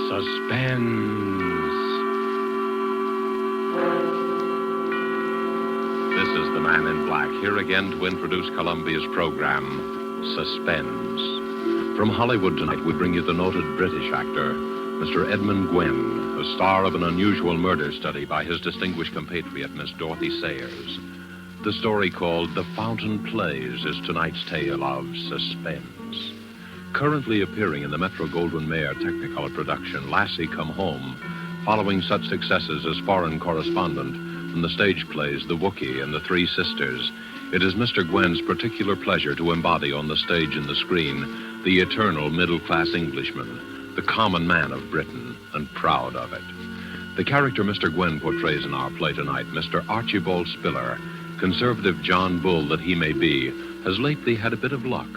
Suspense. This is the Man in Black, here again to introduce Columbia's program, Suspense. From Hollywood tonight, we bring you the noted British actor, Mr. Edmund Gwenn, the star of an unusual murder study by his distinguished compatriot, Miss Dorothy Sayers. The story called The Fountain Plays is tonight's tale of suspense. Currently appearing in the Metro-Goldwyn-Mayer Technicolor production, Lassie Come Home, following such successes as Foreign Correspondent and the stage plays The Wookiee and The Three Sisters, it is Mr. Gwenn's particular pleasure to embody on the stage and the screen the eternal middle-class Englishman, the common man of Britain, and proud of it. The character Mr. Gwenn portrays in our play tonight, Mr. Archibald Spiller, conservative John Bull that he may be, has lately had a bit of luck.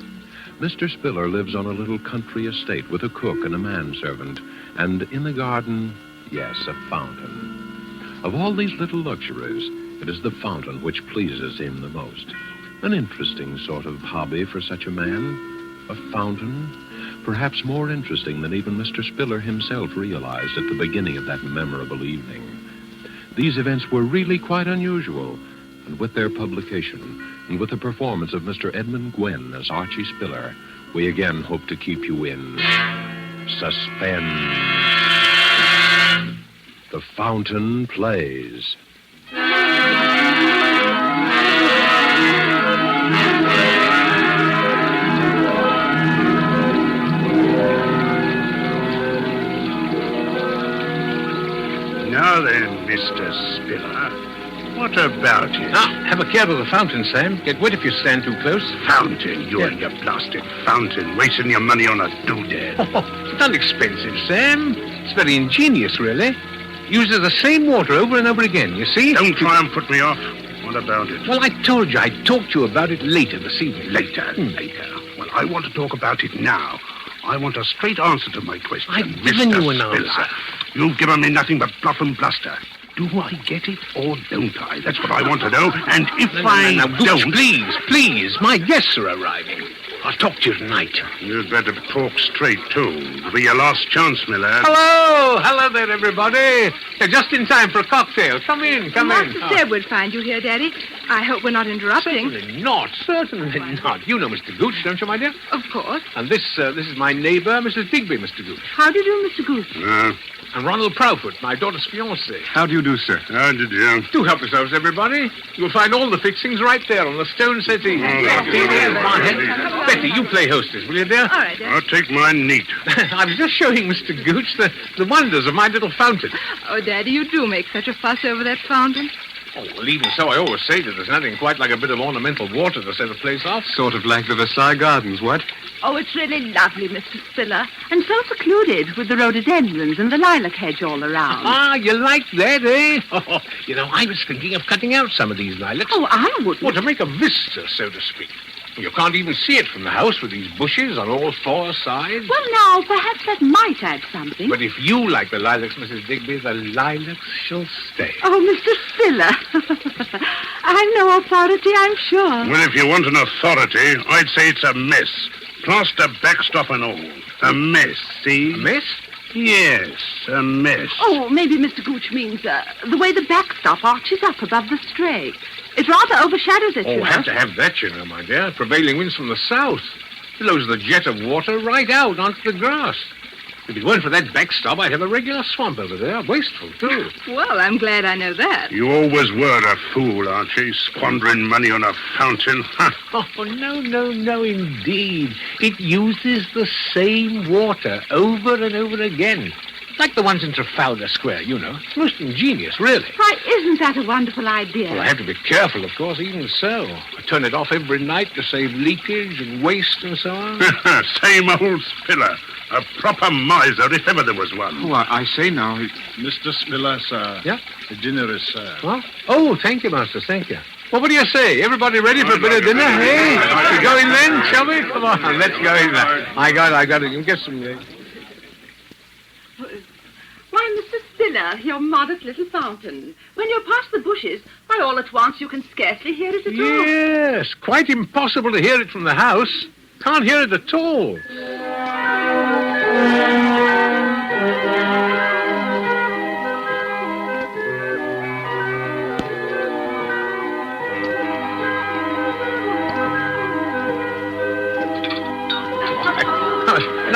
Mr. Spiller lives on a little country estate with a cook and a manservant, and in the garden, yes, a fountain. Of all these little luxuries, it is the fountain which pleases him the most. An interesting sort of hobby for such a man. A fountain, perhaps more interesting than even Mr. Spiller himself realized at the beginning of that memorable evening. These events were really quite unusual, and with their publication, and with the performance of Mr. Edmund Gwenn as Archie Spiller, we again hope to keep you in suspense. The Fountain Plays. Now then, Mr. Spiller, what about it? Now, have a care of the fountain, Sam. Get wet if you stand too close. Fountain? You and your blasted fountain, wasting your money on a doodad. Oh, it's not expensive, Sam. It's very ingenious, really. Uses the same water over and over again, you see? Don't try and put me off. What about it? Well, I told you I'd talk to you about it later this evening. Later. Well, I want to talk about it now. I want a straight answer to my question. I've given you an Spiller. answer. You've given me nothing but bluff and bluster. Do I get it or don't I? That's what I want to know. And if I don't... Please. My guests are arriving. I'll talk to you tonight. You'd better talk straight, too. It'll be your last chance, Miller. Hello there, everybody. You're just in time for a cocktail. Come in. Master said we'd find you here, Daddy. I hope we're not interrupting. Certainly not. You know Mr. Gooch, don't you, my dear? Of course. And this is my neighbor, Mrs. Digby, Mr. Gooch. How do you do, Mr. Goose? And Ronald Proudfoot, my daughter's fiancé. How do you do, sir? How did you? Do help yourselves, everybody. You'll find all the fixings right there on the stone settee. Betty, you play hostess, will you, dear? All right, Dad. I'll take mine neat. I was just showing Mr. Gooch the wonders of my little fountain. Oh, Daddy, you do make such a fuss over that fountain. Oh, well, even so, I always say that there's nothing quite like a bit of ornamental water to set a place off. Sort of like the Versailles Gardens, what? Oh, it's really lovely, Mr. Spiller. And so secluded with the rhododendrons and the lilac hedge all around. Ah, you like that, eh? Oh, you know, I was thinking of cutting out some of these lilacs. Oh, I wouldn't. Well, to make a vista, so to speak. You can't even see it from the house with these bushes on all four sides. Well, now, perhaps that might add something. But if you like the lilacs, Mrs. Digby, the lilacs shall stay. Oh, Mr. Spiller. I'm no authority, I'm sure. Well, if you want an authority, I'd say it's a mess. Plaster, backstop, and all. A mess, see? A mess? Yes, a mess. Oh, maybe Mr. Gooch means the way the backstop arches up above the stray. It rather overshadows it, Oh, you know. have to have that, you know, my dear. Prevailing winds from the south. Blows the jet of water right out onto the grass. If it weren't for that backstop, I'd have a regular swamp over there. Wasteful, too. Well, I'm glad I know that. You always were a fool, Archie, squandering money on a fountain. Oh, no, indeed. It uses the same water over and over again. Like the ones in Trafalgar Square, you know. It's most ingenious, really. Why, isn't that a wonderful idea? Well, I have to be careful, of course, even so. I turn it off every night to save leakage and waste and so on. Same old Spiller. A proper miser, if ever there was one. Oh, I say now. Mr. Spiller, sir. Yeah? The dinner is served. What? Oh, thank you, Master, thank you. Well, what do you say? Everybody ready for a bit of dinner, hey? We go in then, shall we? Come on, let's go in there. I got it. You can get some... Why, Mr. Spiller, your modest little fountain. When you're past the bushes, why, all at once you can scarcely hear it at all. Yes, quite impossible to hear it from the house. Can't hear it at all.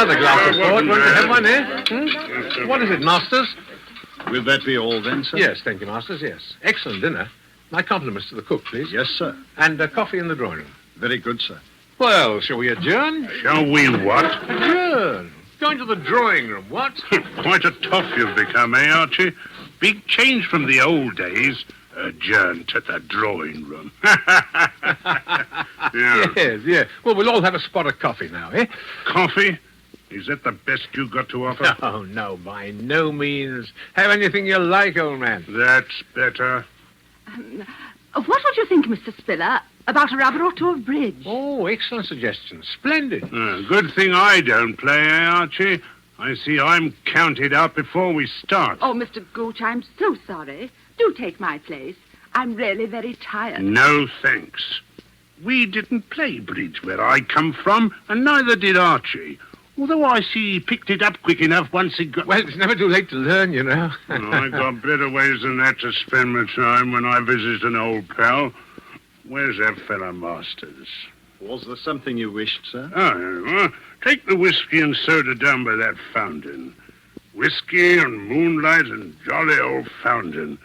another glass of port. Want to have one, eh? What is it, Masters? Will that be all then, sir? Yes, thank you, Masters, yes. Excellent dinner. My compliments to the cook, please. Yes, sir. And coffee in the drawing room. Very good, sir. Well, shall we adjourn? Shall we what? Adjourn. Going to the drawing room, what? Quite a tough you've become, eh, Archie? Big change from the old days. Adjourn to the drawing room. Yeah. Yes. Well, we'll all have a spot of coffee now, eh? Coffee? Is that the best you got to offer? Oh, no, by no means. Have anything you like, old man. That's better. What would you think, Mr. Spiller, about a rubber or two of bridge? Oh, excellent suggestion. Splendid. Good thing I don't play, eh, Archie? I see I'm counted out before we start. Oh, Mr. Gooch, I'm so sorry. Do take my place. I'm really very tired. No thanks. We didn't play bridge where I come from, and neither did Archie. Although I see he picked it up quick enough once he got... Well, it's never too late to learn, you know. I got better ways than that to spend my time when I visit an old pal. Where's that fella Masters? Was there something you wished, sir? Take the whiskey and soda down by that fountain. Whiskey and moonlight and jolly old fountain.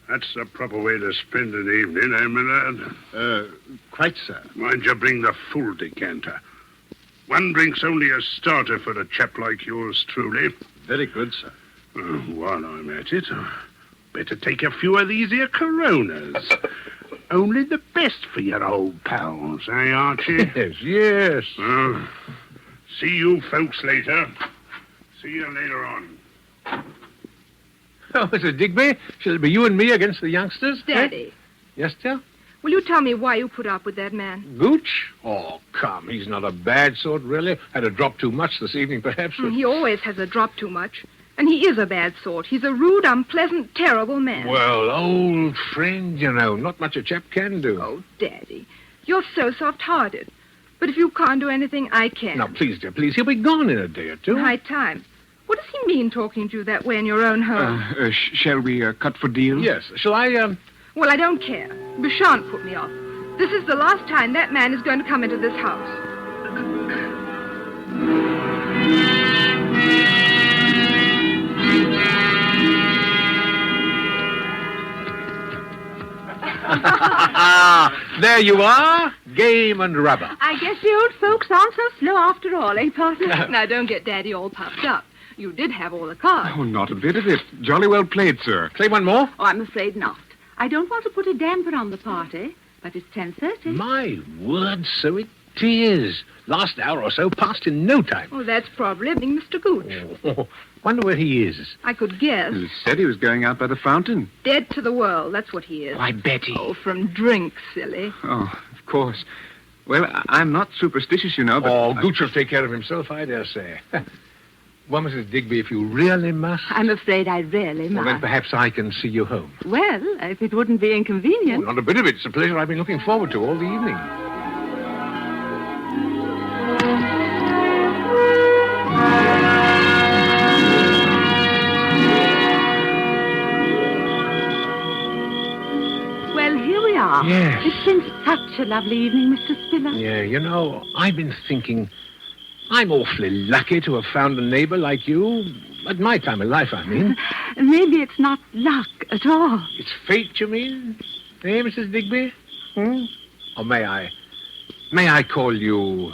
That's the proper way to spend an evening, eh, Millard? Quite, sir. Mind you bring the full decanter. One drink's only a starter for a chap like yours, truly. Very good, sir. While I'm at it, better take a few of these here Coronas. Only the best for your old pals, eh, Archie? Yes. See you folks later. See you later on. Oh, Mr. Digby, shall it be you and me against the youngsters? Daddy, Eh? Yes, dear? will you tell me why you put up with that man? Gooch? Oh, come, he's not a bad sort, really. Had a drop too much this evening, perhaps. But... He always has a drop too much. And he is a bad sort. He's a rude, unpleasant, terrible man. Well, old friend, you know, not much a chap can do. Oh, Daddy, you're so soft-hearted. But if you can't do anything, I can. Now, please, dear, please, he'll be gone in a day or two. High time. What does he mean talking to you that way in your own home? Shall we cut for deal? Yes. Shall I, Well, I don't care. You shan't put me off. This is the last time that man is going to come into this house. There you are, game and rubber. I guess the old folks aren't so slow after all, eh, partner? Now, don't get Daddy all puffed up. You did have all the cards. Oh, not a bit of it. Jolly well played, sir. Play one more? Oh, I'm afraid not. I don't want to put a damper on the party, but it's 10:30. My word, so it is. Last hour or so passed in no time. Oh, that's probably being Mr. Gooch. Oh, wonder where he is. I could guess. He said he was going out by the fountain. Dead to the world, that's what he is. Why, Betty. Oh, from drink, silly. Oh, of course. Well, I'm not superstitious, you know, but... Oh, Gooch will take care of himself, I dare say. Well, Mrs. Digby, if you really must... I'm afraid I really Well, then must. perhaps I can see you home. Well, if it wouldn't be Oh, inconvenient. not a bit of it. It's a pleasure I've been looking forward to all the evening. Well, here we are. Yes. It's been such a lovely evening, Mr. Spiller. Yeah, you know, I've been thinking... I'm awfully lucky to have found a neighbor like you. At my time of life, I mean. Maybe it's not luck at all. It's fate, you mean? Eh, Mrs. Digby? Or may I call you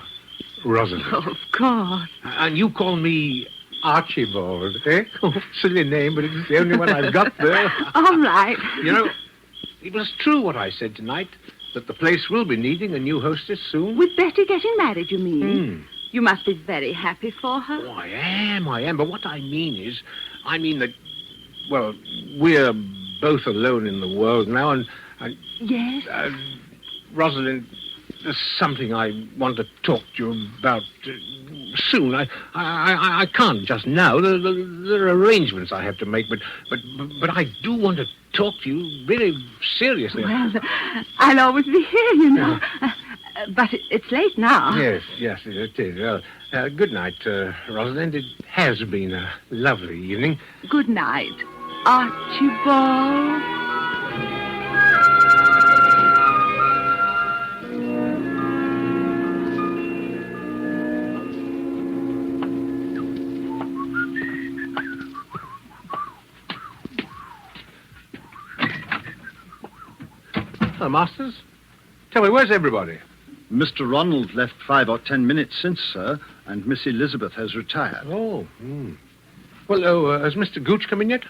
Rosalind? Of course. And you call me Archibald, eh? Silly name, but it's the only one I've got there. All right. You know, it was true what I said tonight, that the place will be needing a new hostess soon. With Betty getting married, you mean? You must be very happy for her. Oh, I am. But what I mean is, that, well, we're both alone in the world now, and Yes? Rosalind, there's something I want to talk to you about soon. I can't just now. There are arrangements I have to make, but I do want to talk to you very seriously. Well, I'll always be here, you know. But it's late now. Yes, it is. Well, good night, Rosalind. It has been a lovely evening. Good night, Archibald. Hello, Masters. Tell me, where's everybody? Mr. Ronald left 5 or 10 minutes since, sir, and Miss Elizabeth has retired. Oh, Well, has Mr. Gooch come in yet?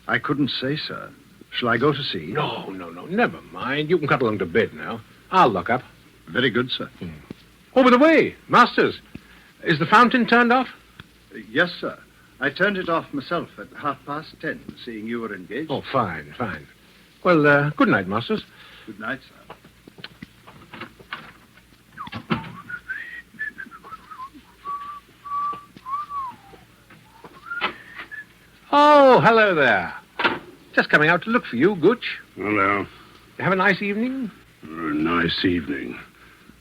I couldn't say, sir. Shall I go to see? No. Never mind. You can cut along to bed now. I'll lock up. Very good, sir. Oh, by the way, Masters, is the fountain turned off? Yes, sir. I turned it off myself at 10:30, seeing you were engaged. Oh, fine. Well, good night, Masters. Good night, sir. Oh, hello there. Just coming out to look for you, Gooch. Hello. You have a nice evening? A nice evening.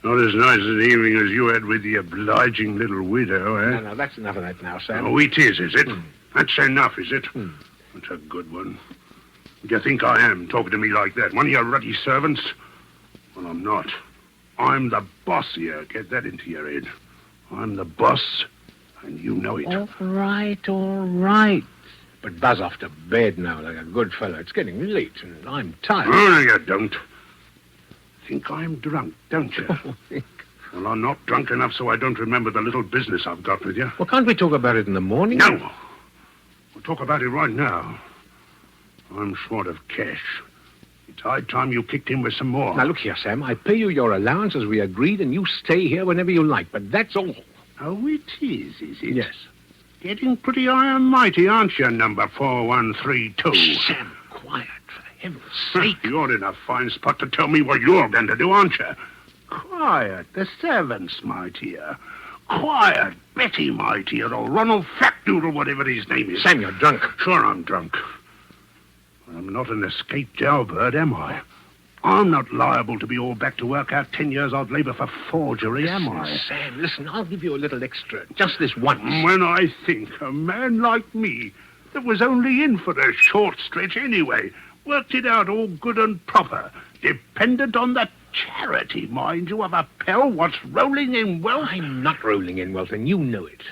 Not as nice an evening as you had with the obliging little widow, eh? No, that's enough of that now, Sam. Oh, it is it? That's enough, is it? That's a good one. Do you think I am, talking to me like that? One of your ruddy servants? Well, I'm not. I'm the boss here. Get that into your head. I'm the boss, and you know it. All right. But buzz off to bed now like a good fellow. It's getting late, and I'm tired. Oh, no, you don't. Think I'm drunk, don't you? Well, I'm not drunk enough so I don't remember the little business I've got with you. Well, can't we talk about it in the morning? No. We'll talk about it right now. I'm short of cash. It's high time you kicked in with some more. Now, look here, Sam. I pay you your allowance as we agreed, and you stay here whenever you like. But that's all. Oh, it is it? Yes. Getting pretty high and mighty, aren't you, number 4132? Sam, quiet, for heaven's sake. You're in a fine spot to tell me what you're going to do, aren't you? Quiet, the servants, my dear. Quiet, Betty, my dear, or Ronald Fatdoodle, whatever his name is. Sam, you're drunk. Sure I'm drunk. I'm not an escaped jailbird, am I? I'm not liable to be all back to work out 10 years odd labor for forgery, am I? Sam, listen, I'll give you a little extra. Just this once. When I think a man like me, that was only in for a short stretch anyway, worked it out all good and proper, dependent on the charity, mind you, of a pal what's rolling in wealth. I'm not rolling in wealth, and you know it.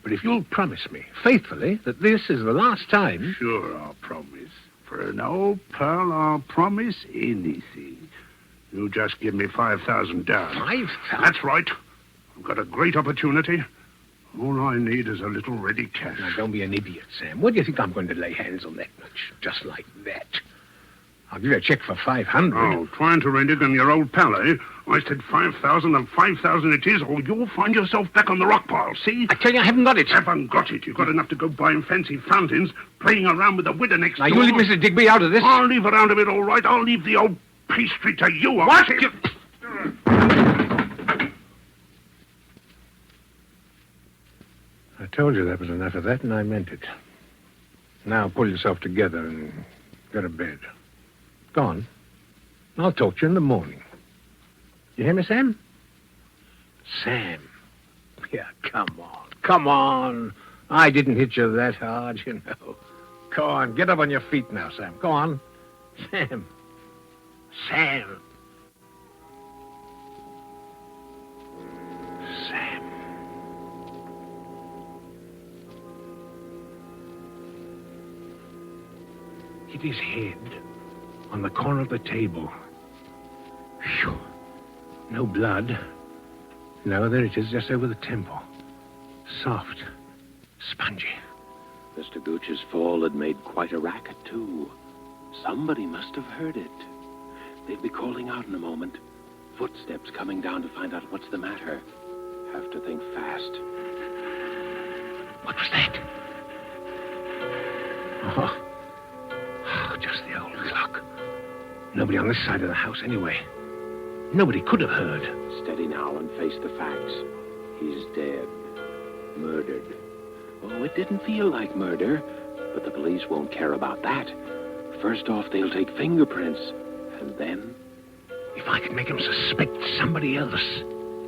But if you'll promise me, faithfully, that this is the last time... Sure, I'll promise. For an old pal, I'll promise anything. You just give me 5,000 down. 5,000? That's right. I've got a great opportunity. All I need is a little ready cash. Now, don't be an idiot, Sam. What do you think I'm going to lay hands on that much? Just like that. I'll give you a check for 500. Oh, trying to rent it on your old pal, eh? I said 5,000 and 5,000 it is, or you'll find yourself back on the rock pile, see? I tell you, I haven't got it. Haven't got it. You've got enough to go buying fancy fountains, playing around with the widow next Now, door. you leave Mr. Digby out of this. I'll leave around a bit, all right. I'll leave the old pastry to you. What? I told you that was enough of that, and I meant it. Now pull yourself together and go to bed. Go on. I'll talk to you in the morning. You hear me, Sam? Sam. Yeah, come on. I didn't hit you that hard, you know. Go on, get up on your feet now, Sam. Go on. Sam. Sam. Sam. Hit his head on the corner of the table. Phew. No blood. No, there it is, just over the temple. Soft. Spongy. Mr. Gooch's fall had made quite a racket, too. Somebody must have heard it. They'd be calling out in a moment. Footsteps coming down to find out what's the matter. Have to think fast. What was that? Oh, just the old clock. Nobody on this side of the house anyway. Nobody could have heard. Steady now and face the facts. He's dead. Murdered. Oh, it didn't feel like murder, but the police won't care about that. First off, they'll take fingerprints, and then... If I could make him suspect somebody else,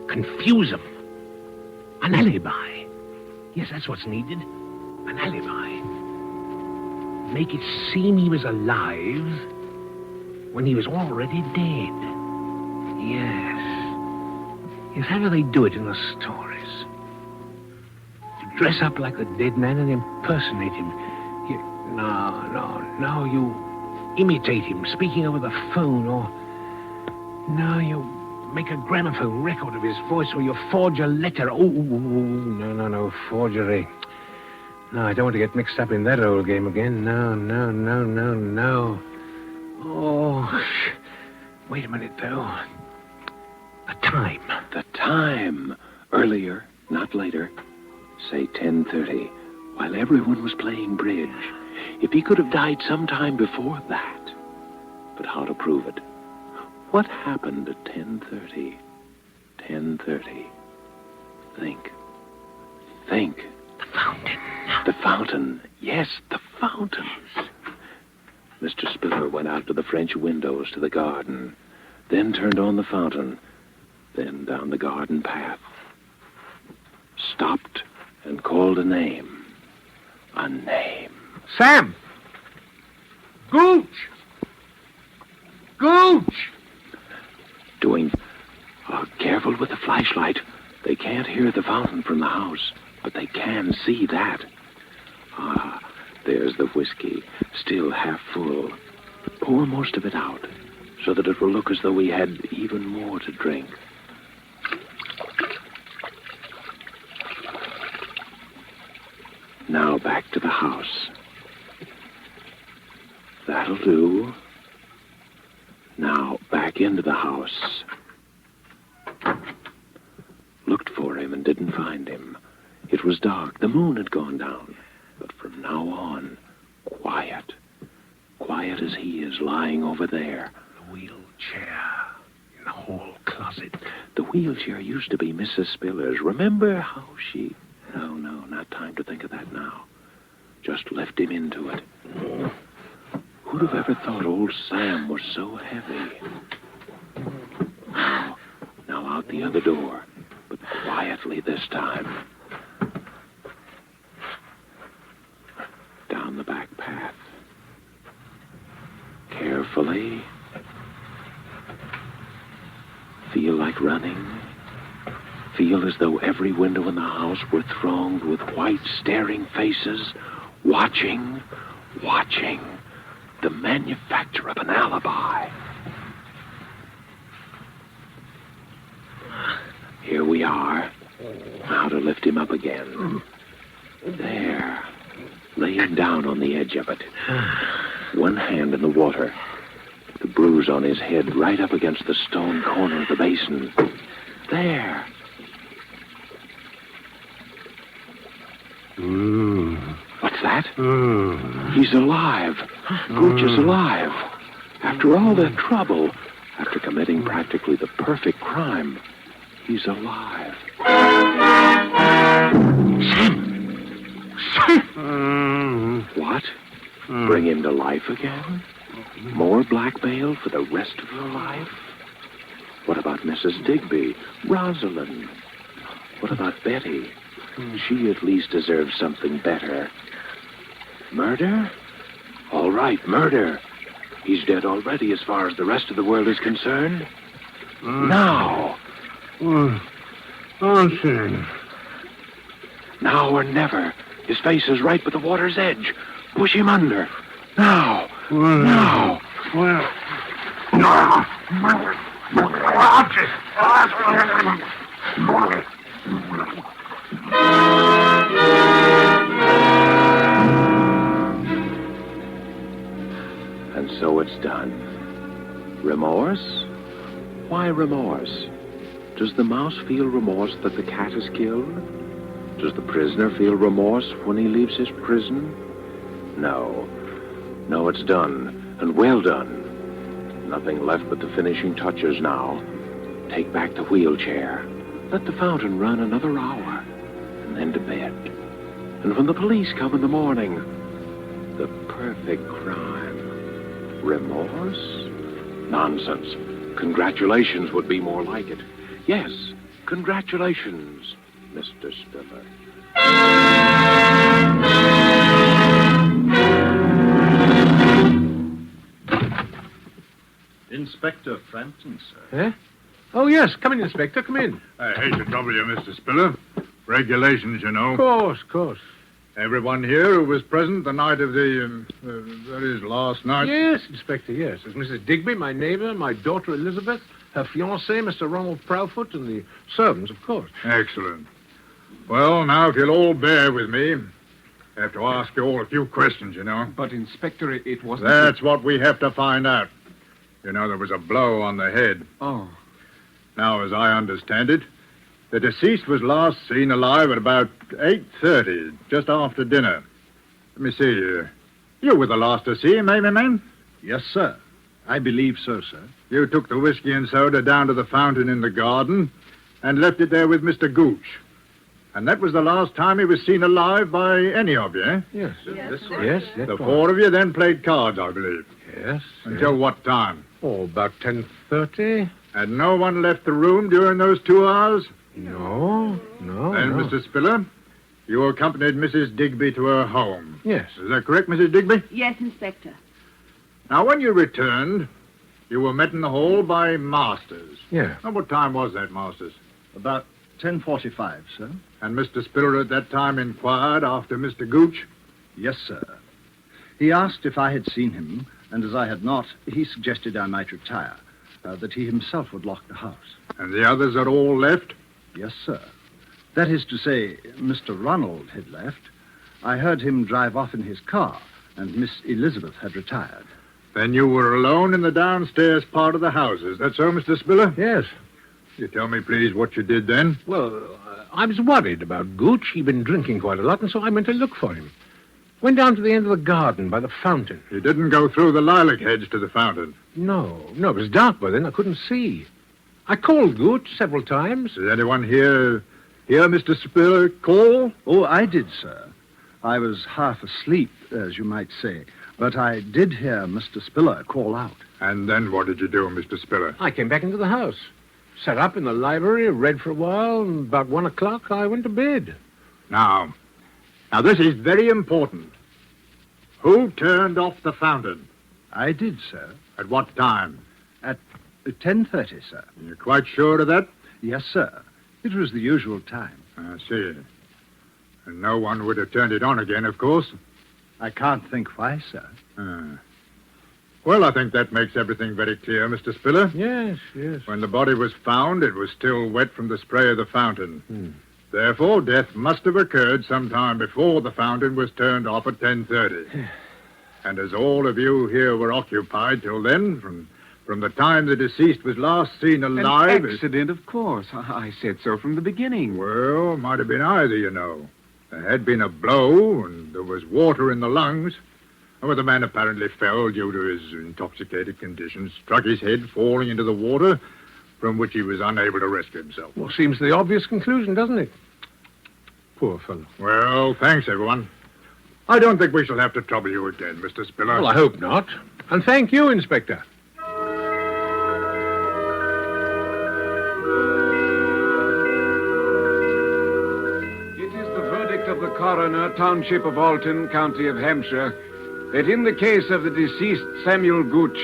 confuse him. An alibi. Yes, that's what's needed. An alibi. Make it seem he was alive when he was already dead. Yes. Yes, how do they do it in the stories? You dress up like the dead man and impersonate him. No, you imitate him speaking over the phone, or No, you make a gramophone record of his voice or you forge a letter. Oh, no, forgery. No, I don't want to get mixed up in that old game again. No. Oh, wait a minute, though. The time. The time. Earlier, not later. Say 10:30, while everyone was playing bridge. If he could have died sometime before that. But how to prove it? What happened at 10:30? 10:30. Think. The fountain. The fountain. Yes, the fountain. Mr. Spiller went out to the French windows to the garden, then turned on the fountain, then down the garden path. Stopped and called a name. A name. Sam! Gooch! Doing... careful with the flashlight. They can't hear the fountain from the house, but they can see that. There's the whiskey, still half full. Pour most of it out, so that it will look as though we had even more to drink. Now back to the house. That'll do. Now back into the house. Looked for him and didn't find him. It was dark. The moon had gone down. But from now on, quiet. Quiet as he is lying over there. The wheelchair in the hall closet. The wheelchair used to be Mrs. Spiller's. Remember how she... No, not time to think of that now. Just left him into it. Who'd have ever thought old Sam was so heavy? Now out the other door, but quietly this time. Down the back path. Carefully. Feel like running. Feel as though every window in the house were thronged with white, staring faces, watching. The manufacture of an alibi. Here we are. Now to lift him up again. There. Laying down on the edge of it. One hand in the water. The bruise on his head right up against the stone corner of the basin. There. What's that? He's alive. Gooch is alive. After all that trouble, after committing practically the perfect crime, he's alive. Sam! What? Bring him to life again? More blackmail for the rest of your life? What about Mrs. Digby? Rosalind? What about Betty? She at least deserves something better. Murder? All right, murder. He's dead already as far as the rest of the world is concerned. Now. Now or never. His face is right by the water's edge. Push him under. Now. Now. And so it's done. Remorse? Why remorse? Does the mouse feel remorse that the cat is killed? Does the prisoner feel remorse when he leaves his prison? No. No, it's done, and well done. Nothing left but the finishing touches now. Take back the wheelchair. Let the fountain run another hour, and then to bed. And when the police come in the morning, the perfect crime. Remorse? Nonsense. Congratulations would be more like it. Yes, congratulations, Mr. Spiller. Inspector Frampton, sir. Eh? Oh, yes. Come in, Inspector. Come in. I hate to trouble you, Mr. Spiller. Regulations, you know. Of course. Everyone here who was present the night of that is, last night. Yes, Inspector, yes. There's Mrs. Digby, my neighbor, my daughter Elizabeth, her fiancé, Mr. Ronald Proudfoot, and the servants, of course. Excellent. Well, now, if you'll all bear with me, I have to ask you all a few questions, you know. But, Inspector, it wasn't... That's what we have to find out. You know, there was a blow on the head. Oh. Now, as I understand it, the deceased was last seen alive at about 8:30, just after dinner. Let me see. You were the last to see him, eh, my man? Yes, sir. I believe so, sir. You took the whiskey and soda down to the fountain in the garden and left it there with Mr. Gooch. And that was the last time he was seen alive by any of you, eh? Yes. Yes, sir. Yes, that The was. four of you then played cards, I believe. Yes. Until what time? Oh, about 10:30. And no one left the room during those 2 hours? No. Then, no. Mr. Spiller, you accompanied Mrs. Digby to her home. Yes. Is that correct, Mrs. Digby? Yes, Inspector. Now, when you returned, you were met in the hall by Masters. Yeah. Now, what time was that, Masters? About 10:45, sir. And Mr. Spiller at that time inquired after Mr. Gooch? Yes, sir. He asked if I had seen him, and as I had not, he suggested I might retire, that he himself would lock the house. And the others had all left? Yes, sir. That is to say, Mr. Ronald had left. I heard him drive off in his car, and Miss Elizabeth had retired. Then you were alone in the downstairs part of the house. Is that so, Mr. Spiller? Yes. You tell me, please, what you did then? Well, I was worried about Gooch. He'd been drinking quite a lot, and so I went to look for him. Went down to the end of the garden by the fountain. You didn't go through the lilac hedge to the fountain. No, it was dark by then. I couldn't see. I called Gooch several times. Did anyone hear Mr. Spiller call? Oh, I did, sir. I was half asleep, as you might say. But I did hear Mr. Spiller call out. And then what did you do, Mr. Spiller? I came back into the house. Sat up in the library, read for a while, and about 1 o'clock I went to bed. Now, this is very important. Who turned off the fountain? I did, sir. At what time? At 10:30, sir. You're quite sure of that? Yes, sir. It was the usual time. I see. And no one would have turned it on again, of course. I can't think why, sir. Well, I think that makes everything very clear, Mr. Spiller. Yes. When the body was found, it was still wet from the spray of the fountain. Therefore, death must have occurred sometime before the fountain was turned off at 10:30. And as all of you here were occupied till then, from the time the deceased was last seen alive... An accident, of course. I said so from the beginning. Well, might have been either, you know. There had been a blow, and there was water in the lungs. Well, the man apparently fell due to his intoxicated condition, struck his head, falling into the water, from which he was unable to rescue himself. Well, seems the obvious conclusion, doesn't it? Poor fellow. Well, thanks, everyone. I don't think we shall have to trouble you again, Mr. Spiller. Well, I hope not. And thank you, Inspector. Of the coroner, Township of Alton, County of Hampshire, that in the case of the deceased Samuel Gooch,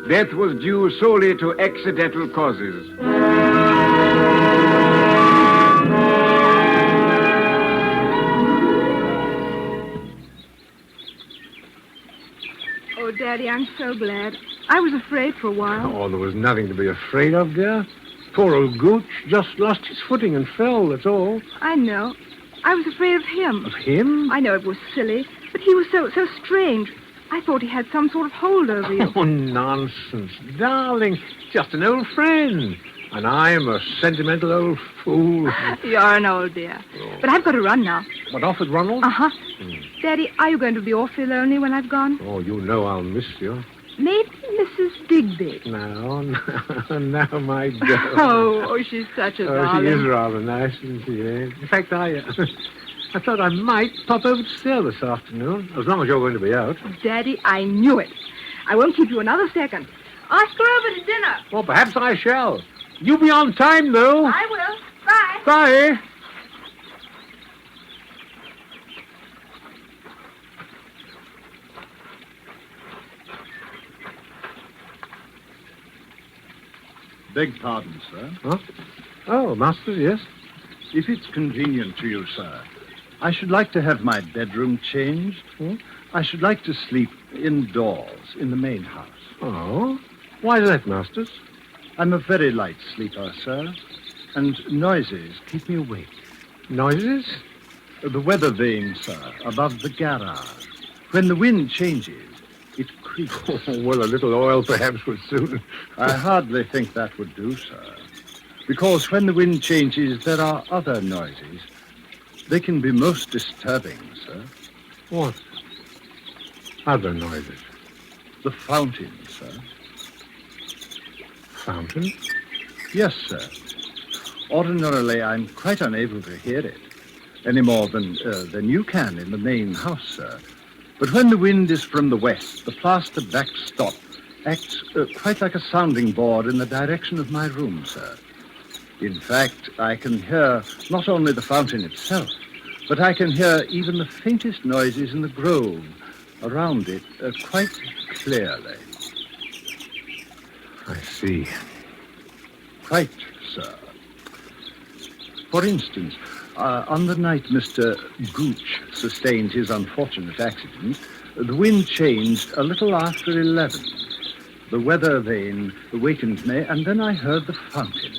death was due solely to accidental causes. Oh, Daddy, I'm so glad. I was afraid for a while. Oh, there was nothing to be afraid of, dear. Poor old Gooch just lost his footing and fell, that's all. I know. I was afraid of him. Of him? I know it was silly, but he was so strange. I thought he had some sort of hold over you. Oh, nonsense. Darling, just an old friend. And I'm a sentimental old fool. You're an old dear. But I've got to run now. What, off with Ronald? Uh-huh. Daddy, are you going to be awfully lonely when I've gone? Oh, you know I'll miss you. Maybe Mrs. Digby. No, my girl. Oh, she's such a darling. She is rather nice, isn't she? Eh? In fact, I thought I might pop over to see her this afternoon, as long as you're going to be out. Daddy, I knew it. I won't keep you another second. Ask her over to dinner. Well, perhaps I shall. You be on time, though. I will. Bye. Bye. Beg pardon, sir. Huh? Oh, Masters, yes? If it's convenient to you, sir, I should like to have my bedroom changed. I should like to sleep indoors in the main house. Oh, why that, Masters? I'm a very light sleeper, sir, and noises keep me awake. Noises? The weather vane, sir, above the garage. When the wind changes, it creaks. Well, a little oil perhaps would suit. I hardly think that would do, sir. Because when the wind changes, there are other noises. They can be most disturbing, sir. What? Other noises? The fountain, sir. Fountain? Yes, sir. Ordinarily, I'm quite unable to hear it, any more than you can in the main house, sir. But when the wind is from the west, the plaster backstop acts quite like a sounding board in the direction of my room, sir. In fact, I can hear not only the fountain itself, but I can hear even the faintest noises in the grove around it quite clearly. I see. Quite, sir. For instance, on the night Mr. Gooch sustained his unfortunate accident, the wind changed a little after 11. The weather vane awakened me, and then I heard the fountain.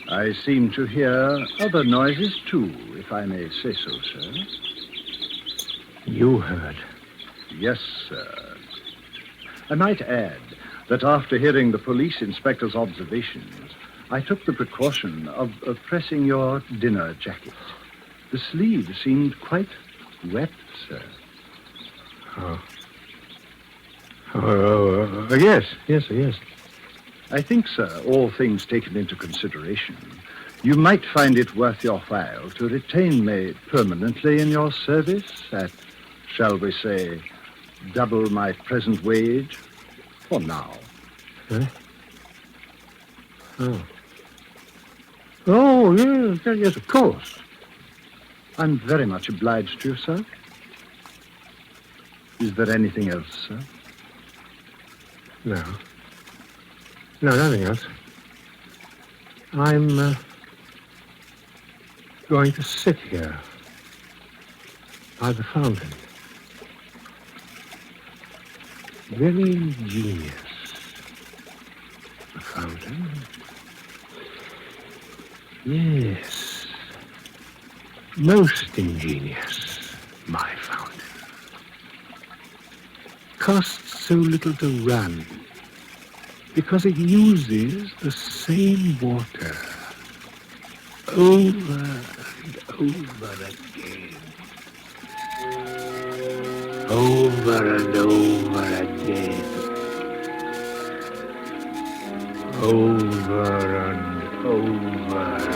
I seem to hear other noises, too, if I may say so, sir. You heard? Yes, sir. I might add that after hearing the police inspector's observations, I took the precaution of pressing your dinner jacket. The sleeve seemed quite wet, sir. Yes. I think, sir, all things taken into consideration, you might find it worth your while to retain me permanently in your service at, shall we say, double my present wage for now. Huh? Oh, yes, of course. I'm very much obliged to you, sir. Is there anything else, sir? No, nothing else. I'm going to sit here by the fountain. Very ingenious. The fountain. Yes. Most ingenious, my fountain. Costs so little to run because it uses the same water over and over again. Over and over again. Over and over again.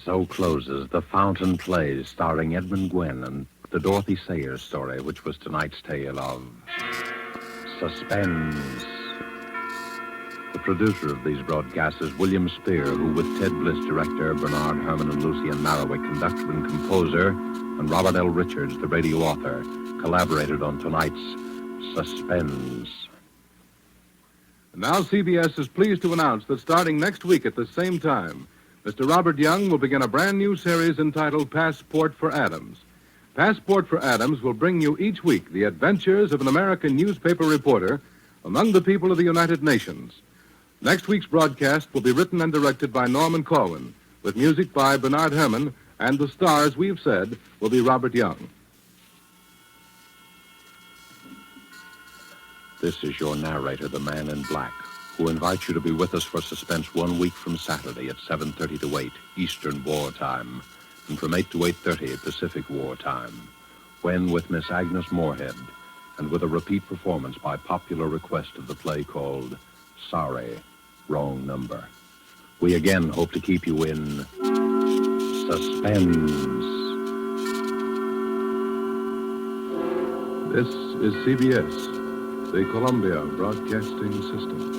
So closes The Fountain Plays, starring Edmund Gwenn and the Dorothy Sayers story, which was tonight's tale of Suspense. The producer of these broadcasts is William Spear, who, with Ted Bliss, director, Bernard Herrmann and Lucien Marowik, conductor and composer, and Robert L. Richards, the radio author, collaborated on tonight's Suspense. Now CBS is pleased to announce that starting next week at the same time, Mr. Robert Young will begin a brand new series entitled Passport for Adams. Passport for Adams will bring you each week the adventures of an American newspaper reporter among the people of the United Nations. Next week's broadcast will be written and directed by Norman Corwin, with music by Bernard Herrmann, and the stars, we've said, will be Robert Young. This is your narrator, the Man in Black, who invites you to be with us for Suspense 1 week from Saturday at 7:30 to 8 Eastern War Time, and from 8 to 8:30 Pacific War Time, when, with Miss Agnes Moorehead, and with a repeat performance by popular request of the play called Sorry, Wrong Number, we again hope to keep you in suspense. This is CBS, the Columbia Broadcasting System.